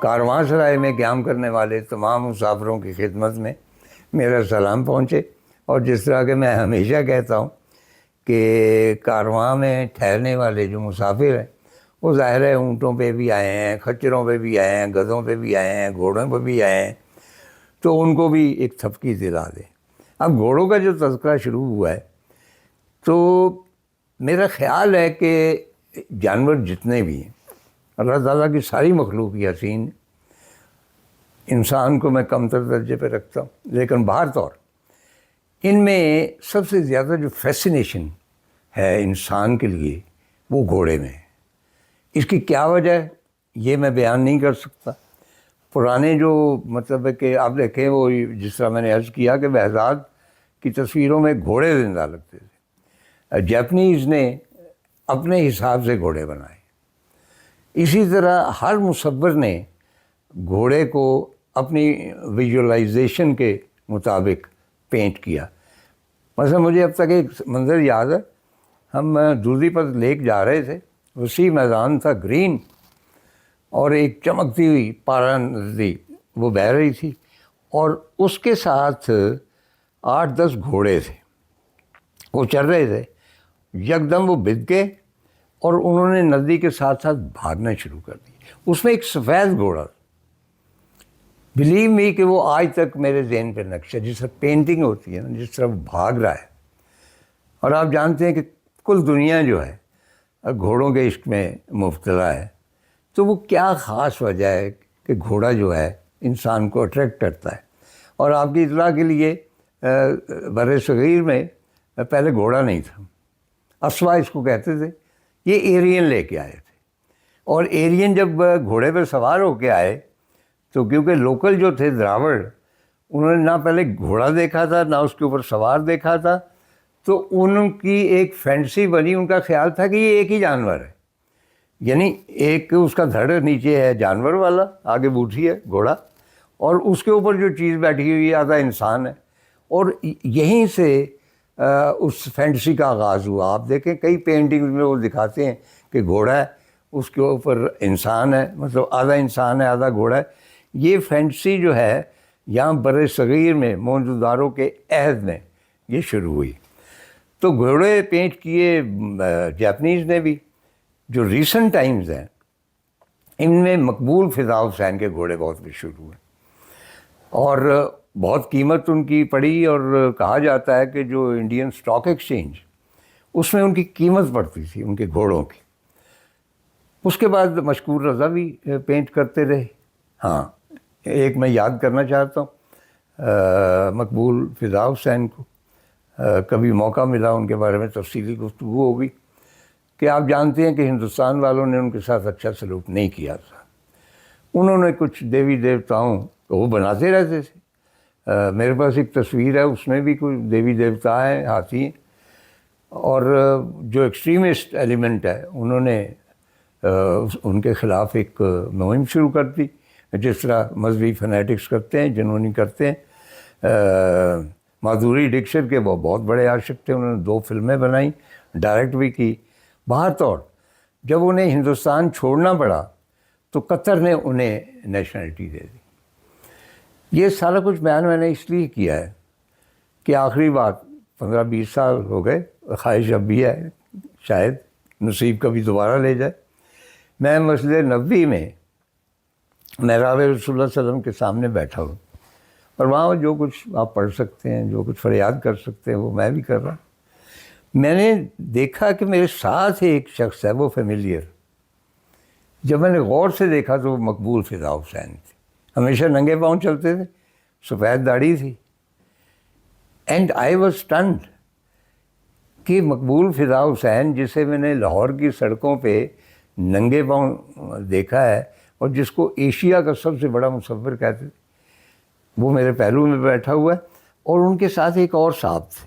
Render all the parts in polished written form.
کارواں سرائے میں قیام کرنے والے تمام مسافروں کی خدمت میں میرا سلام پہنچے. اور جس طرح کہ میں ہمیشہ کہتا ہوں کہ کارواں میں ٹھہرنے والے جو مسافر ہیں وہ ظاہر ہے اونٹوں پہ بھی آئے ہیں، کھچروں پہ بھی آئے ہیں، گدھوں پہ بھی آئے ہیں، گھوڑوں پہ بھی آئے ہیں، تو ان کو بھی ایک تھپکی دلا دیں. اب گھوڑوں کا جو تذکرہ شروع ہوا ہے تو میرا خیال ہے کہ جانور جتنے بھی ہیں اللہ تعالیٰ کی ساری مخلوق ہی حسین ہے. انسان کو میں کم تر درجے پہ رکھتا ہوں، لیکن باہر طور ان میں سب سے زیادہ جو فیسینیشن ہے انسان کے لیے وہ گھوڑے میں ہے. اس کی کیا وجہ ہے یہ میں بیان نہیں کر سکتا. پرانے جو مطلب ہے کہ آپ دیکھیں وہ جس طرح میں نے عرض کیا کہ بہزاد کی تصویروں میں گھوڑے زندہ لگتے تھے، جیپنیز نے اپنے حساب سے گھوڑے بنائے. اسی طرح ہر مصور نے گھوڑے کو اپنی ویژولائزیشن کے مطابق پینٹ کیا. مثلا مجھے اب تک ایک منظر یاد ہے، ہم دودھی پر لیک جا رہے تھے، وسیع میدان تھا گرین، اور ایک چمکتی ہوئی پارا ندی وہ بہہ رہی تھی، اور اس کے ساتھ 8-10 گھوڑے تھے، وہ چل رہے تھے. یکدم وہ بد گئے اور انہوں نے ندی کے ساتھ ساتھ بھاگنا شروع کر دی. اس میں ایک سفید گھوڑا، بلیو می کہ وہ آج تک میرے ذہن پہ نقش ہے. جس طرح پینٹنگ ہوتی ہے نا، جس طرح وہ بھاگ رہا ہے. اور آپ جانتے ہیں کہ کل دنیا جو ہے گھوڑوں کے عشق میں مبتلا ہے، تو وہ کیا خاص وجہ ہے کہ گھوڑا جو ہے انسان کو اٹریکٹ کرتا ہے. اور آپ کی اطلاع کے لیے بر صغیر میں پہلے گھوڑا نہیں تھا، اسوا اس کو کہتے تھے. یہ ایرین لے کے آئے تھے، اور ایرین جب گھوڑے پہ سوار ہو کے آئے تو کیونکہ لوکل جو تھے دراوڑ، انہوں نے نہ پہلے گھوڑا دیکھا تھا نہ اس کے اوپر سوار دیکھا تھا، تو ان کی ایک فینٹسی بنی، ان کا خیال تھا کہ یہ ایک ہی جانور ہے. یعنی ایک اس کا دھڑ نیچے ہے جانور والا، آگے بوٹھی ہے گھوڑا، اور اس کے اوپر جو چیز بیٹھی ہوئی ہے آدھا انسان ہے. اور یہیں سے اس فینٹسی کا آغاز ہوا. آپ دیکھیں کئی پینٹنگز میں وہ دکھاتے ہیں کہ گھوڑا ہے، اس کے اوپر انسان ہے، مطلب آدھا انسان ہے آدھا گھوڑا ہے. یہ فینٹسی جو ہے یہاں بر صغیر میں موہنجو کے عہد میں یہ شروع ہوئی. تو گھوڑے پینٹ کیے جاپنیز نے بھی. جو ریسنٹ ٹائمز ہیں ان میں مقبول فضاء حسین کے گھوڑے بہت مشہور ہوئے، اور بہت قیمت ان کی پڑی. اور کہا جاتا ہے کہ جو انڈین اسٹاک ایکسچینج اس میں ان کی قیمت پڑتی تھی ان کے گھوڑوں کی. اس کے بعد مشکور رضا بھی پینٹ کرتے رہے. ہاں، ایک میں یاد کرنا چاہتا ہوں مقبول فضاء حسین کو. کبھی موقع ملا ان کے بارے میں تفصیلی گفتگو ہوگی کہ آپ جانتے ہیں کہ ہندوستان والوں نے ان کے ساتھ اچھا سلوک نہیں کیا تھا. انہوں نے کچھ دیوی دیوتاؤں کو وہ بناتے رہتے تھے. میرے پاس ایک تصویر ہے، اس میں بھی کوئی دیوی دیوتا ہیں، ہاتھی ہیں. اور جو ایکسٹریمسٹ ایلیمنٹ ہے انہوں نے ان کے خلاف ایک مہم شروع کر دی، جس طرح مذہبی فنیٹکس کرتے ہیں، جنونی کرتے ہیں. مادھوری ڈکشت کے وہ بہت بڑے عاشق تھے، انہوں نے 2 فلمیں بنائیں، ڈائریکٹ بھی کی. باہر طور جب انہیں ہندوستان چھوڑنا پڑا تو قطر نے انہیں نیشنلٹی دے دی. یہ سارا کچھ بیان میں نے اس لیے کیا ہے کہ آخری بات 15-20 سال ہو گئے، خواہش اب بھی ہے شاید نصیب کبھی دوبارہ لے جائے. میں مسجد نبوی میں محراب رسول اللہ صلی اللہ علیہ وسلم کے سامنے بیٹھا ہوں، اور وہاں جو کچھ آپ پڑھ سکتے ہیں، جو کچھ فریاد کر سکتے ہیں وہ میں بھی کر رہا ہوں. میں نے دیکھا کہ میرے ساتھ ایک شخص ہے، وہ فیملیئر. جب میں نے غور سے دیکھا تو وہ مقبول فضاء حسین تھے. ہمیشہ ننگے پاؤں چلتے تھے، سفید داڑھی تھی. اینڈ آئی واز اسٹنڈ کہ مقبول فضاء حسین جسے میں نے لاہور کی سڑکوں پہ ننگے پاؤں دیکھا ہے، اور جس کو ایشیا کا سب سے بڑا مصور کہتے تھے، وہ میرے پہلو میں بیٹھا ہوا ہے. اور ان کے ساتھ ایک اور صاحب تھے.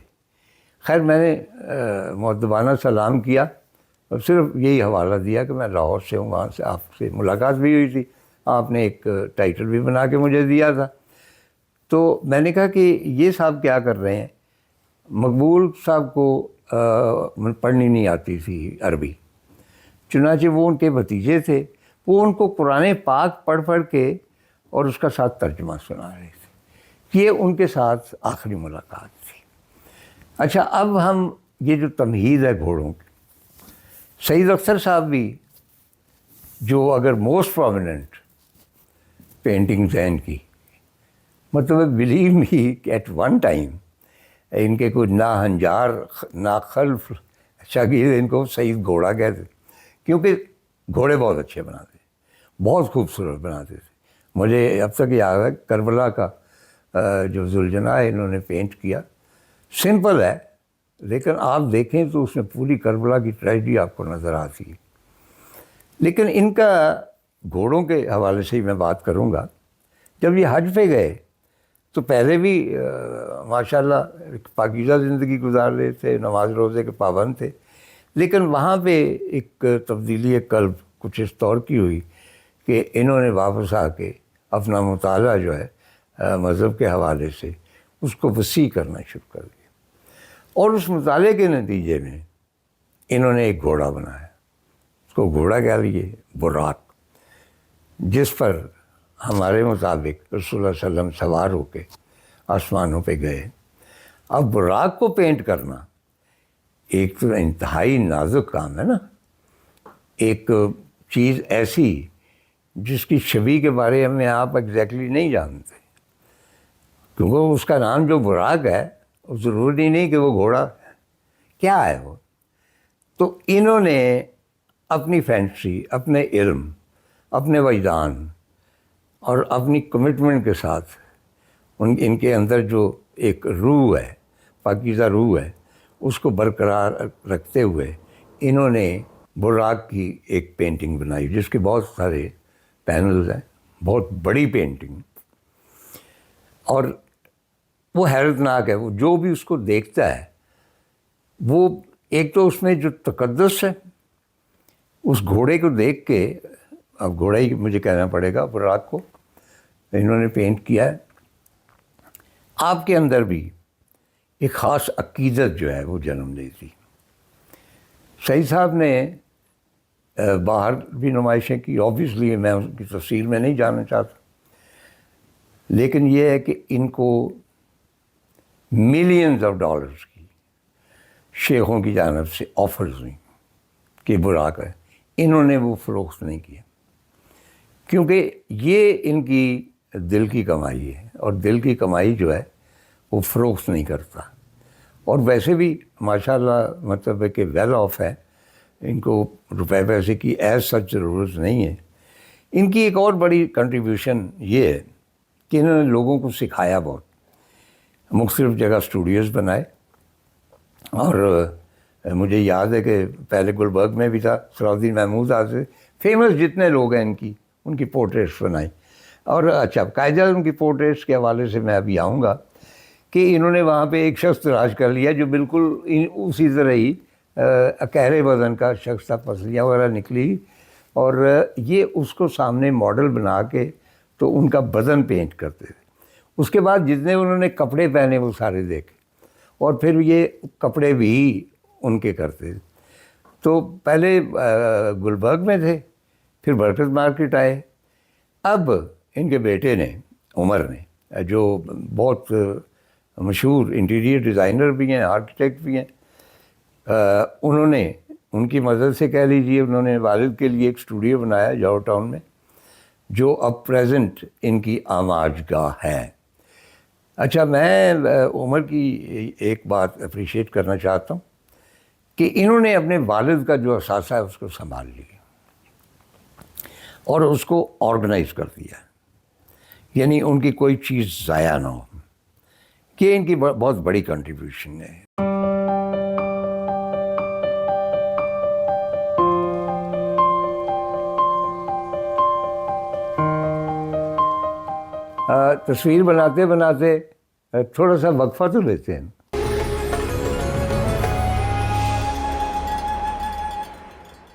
خیر میں نے مؤدبانہ سلام کیا اور صرف یہی حوالہ دیا کہ میں لاہور سے ہوں، وہاں سے آپ سے ملاقات بھی ہوئی تھی، آپ نے ایک ٹائٹل بھی بنا کے مجھے دیا تھا. تو میں نے کہا کہ یہ صاحب کیا کر رہے ہیں؟ مقبول صاحب کو پڑھنی نہیں آتی تھی عربی، چنانچہ وہ ان کے بھتیجے تھے، وہ ان کو قرآن پاک پڑھ پڑھ کے اور اس کا ساتھ ترجمہ سنا رہے تھے. یہ ان کے ساتھ آخری ملاقات تھی. اچھا، اب ہم یہ جو تمہید ہے گھوڑوں کی، سعید اختر صاحب بھی جو اگر موسٹ پرومیننٹ پینٹنگز ہیں ان کی، مطلب بلیو می کہ ایٹ ون ٹائم ان کے کوئی نا ہنجار نا خلف شاگرد ان کو سعید گھوڑا کہتے، کیونکہ گھوڑے بہت اچھے بناتے، بہت خوبصورت بناتے تھے. مجھے اب تک یاد ہے کربلا کا جو ذوالجناح انہوں نے پینٹ کیا، سمپل ہے لیکن آپ دیکھیں تو اس میں پوری کربلا کی ٹریجڈی آپ کو نظر آتی ہے. لیکن ان کا گھوڑوں کے حوالے سے ہی میں بات کروں گا. جب یہ حج پہ گئے تو پہلے بھی ماشاءاللہ پاکیزہ زندگی گزار رہے تھے، نماز روزے کے پابند تھے، لیکن وہاں پہ ایک تبدیلی قلب کچھ اس طور کی ہوئی کہ انہوں نے واپس آ کے اپنا مطالعہ جو ہے مذہب کے حوالے سے اس کو وسیع کرنا شروع کر دیا. اور اس مطالعے کے نتیجے میں انہوں نے ایک گھوڑا بنایا. اس کو گھوڑا کہہ لیجیے براق، جس پر ہمارے مطابق رسول اللہ صلی اللہ علیہ وسلم سوار ہو کے آسمانوں پہ گئے. اب براق کو پینٹ کرنا ایک تو انتہائی نازک کام ہے نا. ایک چیز ایسی جس کی شبیہ کے بارے میں آپ ایگزیکٹلی نہیں جانتے، کیونکہ اس کا نام جو براق ہے ضروری نہیں کہ وہ گھوڑا کیا ہے وہ. تو انہوں نے اپنی فینسی، اپنے علم، اپنے وجدان اور اپنی کمٹمنٹ کے ساتھ ان کے اندر جو ایک روح ہے، پاکیزہ روح ہے، اس کو برقرار رکھتے ہوئے انہوں نے براق کی ایک پینٹنگ بنائی جس کے بہت سارے پینلز ہیں، بہت بڑی پینٹنگ. اور وہ حیرت ناک ہے. وہ جو بھی اس کو دیکھتا ہے، وہ ایک تو اس میں جو تقدس ہے اس گھوڑے کو دیکھ کے، اب گھوڑا ہی مجھے کہنا پڑے گا، براق کو انہوں نے پینٹ کیا ہے. آپ کے اندر بھی ایک خاص عقیدت جو ہے وہ جنم لیتی. سعید صاحب نے باہر بھی نمائشیں کی، آبویسلی میں ان کی تفصیل میں نہیں جاننا چاہتا، لیکن یہ ہے کہ ان کو ملینز آف ڈالرز کی شیخوں کی جانب سے آفرز ہوئیں کہ براق ہے. انہوں نے وہ فروخت نہیں کیا، کیونکہ یہ ان کی دل کی کمائی ہے، اور دل کی کمائی جو ہے وہ فروخت نہیں کرتا. اور ویسے بھی ماشاءاللہ مطلب ہے کہ ویل آف ہے، ان کو روپے پیسے کی ایز سچ ضرورت نہیں ہے. ان کی ایک اور بڑی کنٹریبیوشن یہ ہے کہ انہوں نے لوگوں کو سکھایا بہت. مختلف جگہ اسٹوڈیوز بنائے، اور مجھے یاد ہے کہ پہلے گلبرگ میں بھی تھا، صلاح الدین محمود سے فیمس جتنے لوگ ہیں ان کی پورٹریٹس بنائی. اور اچھا قاعدہ ان کی پورٹریٹس کے حوالے سے میں ابھی آؤں گا کہ انہوں نے وہاں پہ ایک شخص تلاش کر لیا جو بالکل اسی طرح ہی اکہرے وزن کا شخص تھا، پسلیاں وغیرہ نکلی، اور یہ اس کو سامنے ماڈل بنا کے تو ان کا بدن پینٹ کرتے تھے. اس کے بعد جتنے انہوں نے کپڑے پہنے وہ سارے دیکھے، اور پھر یہ کپڑے بھی ان کے کرتے تھے. تو پہلے گلبرگ میں تھے، پھر برکت مارکیٹ آئے. اب ان کے بیٹے نے، عمر نے، جو بہت مشہور انٹیریئر ڈیزائنر بھی ہیں، آرکیٹیکٹ بھی ہیں، انہوں نے ان کی مدد سے کہہ لیجیے انہوں نے والد کے لیے ایک اسٹوڈیو بنایا جاؤ ٹاؤن میں، جو اب پریزنٹ ان کی آماج گاہ ہے. اچھا، میں عمر کی ایک بات اپریشیٹ کرنا چاہتا ہوں کہ انہوں نے اپنے والد کا جو اثاثہ ہے اس کو سنبھال لیا اور اس کو آرگنائز کر دیا، یعنی ان کی کوئی چیز ضائع نہ ہو. کہ ان کی بہت بڑی کنٹریبیوشن ہے. تصویر بناتے بناتے تھوڑا سا وقفہ تو لیتے ہیں.